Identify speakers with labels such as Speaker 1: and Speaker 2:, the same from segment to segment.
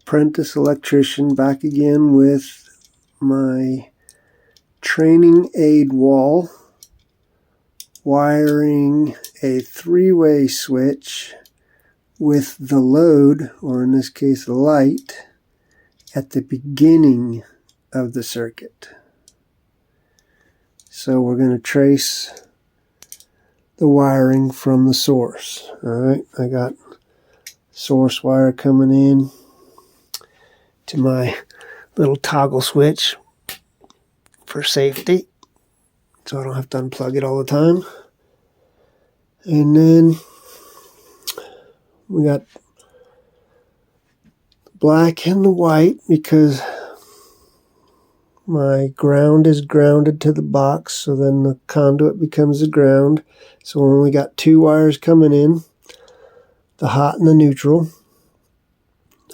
Speaker 1: apprentice electrician, back again with my training aid wall, wiring a three-way switch with the load, or in this case the light, at the beginning of the circuit. So we're going to trace the wiring from the source. Alright, I got source wire coming in to my little toggle switch for safety, so I don't have to unplug it all the time. And then we got black and the white because my ground is grounded to the box, so then the conduit becomes the ground. So when we got two wires coming in, the hot and the neutral.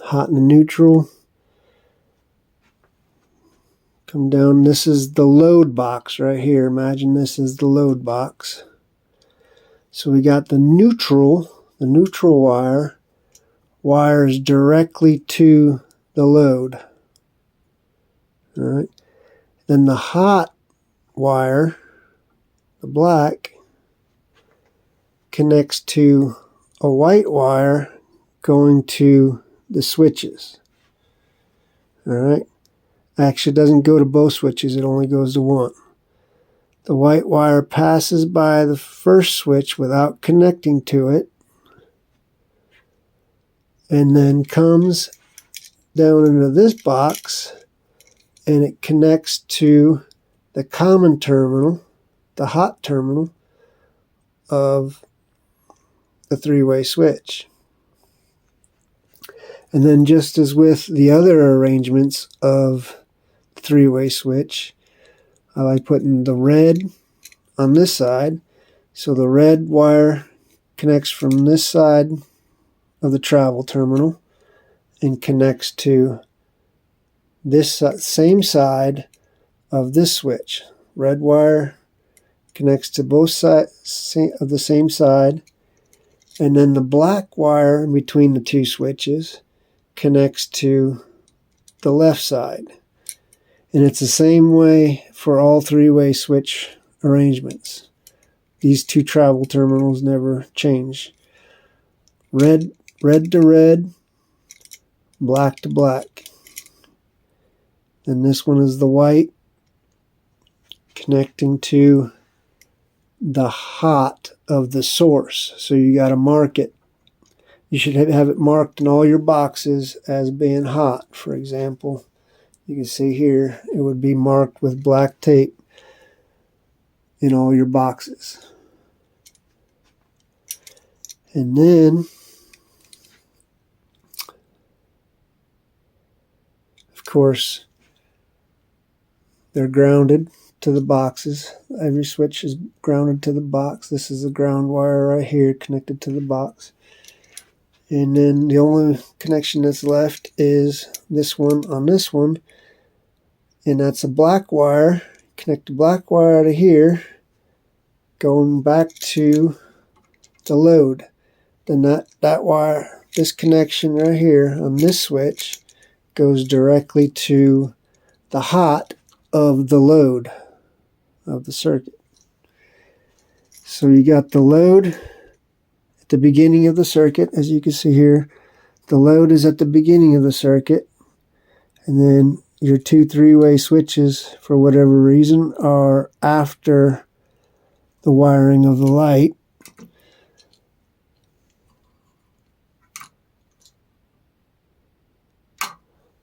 Speaker 1: Hot and the neutral come down. This is the load box right here. Imagine this is the load box. So we got the neutral wire wires directly to the load. All right. Then the hot wire, the black, connects to a white wire going to the switches. All right. Actually, it doesn't go to both switches. It only goes to one. The white wire passes by the first switch without connecting to it, and then comes down into this box, and it connects to the common terminal, the hot terminal of the three-way switch. And then, just as with the other arrangements of the three-way switch, I like putting the red on this side. So the red wire connects from this side of the travel terminal and connects to this same side of this switch. Red wire connects to both sides of the same side, and then the black wire in between the two switches connects to the left side. And it's the same way for all three-way switch arrangements. These two travel terminals never change. Red to red, black to black. And this one is the white connecting to the hot of the source. So you got to mark it. You should have it marked in all your boxes as being hot. For example, you can see here it would be marked with black tape in all your boxes. And then, of course, they're grounded to the boxes. Every switch is grounded to the box. This is the ground wire right here connected to the box. And then the only connection that's left is this one on this one. And that's a black wire. Connect the black wire to here, going back to the load. Then that wire, this connection right here on this switch, goes directly to the hot of the load of the circuit. So you got the load at the beginning of the circuit, as you can see here. The load is at the beginning of the circuit, and then your two three-way switches, for whatever reason, are after the wiring of the light.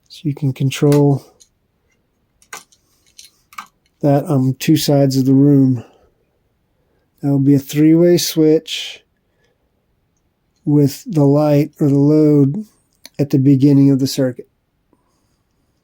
Speaker 1: So you can control that on two sides of the room. That will be a three-way switch with the light or the load at the beginning of the circuit.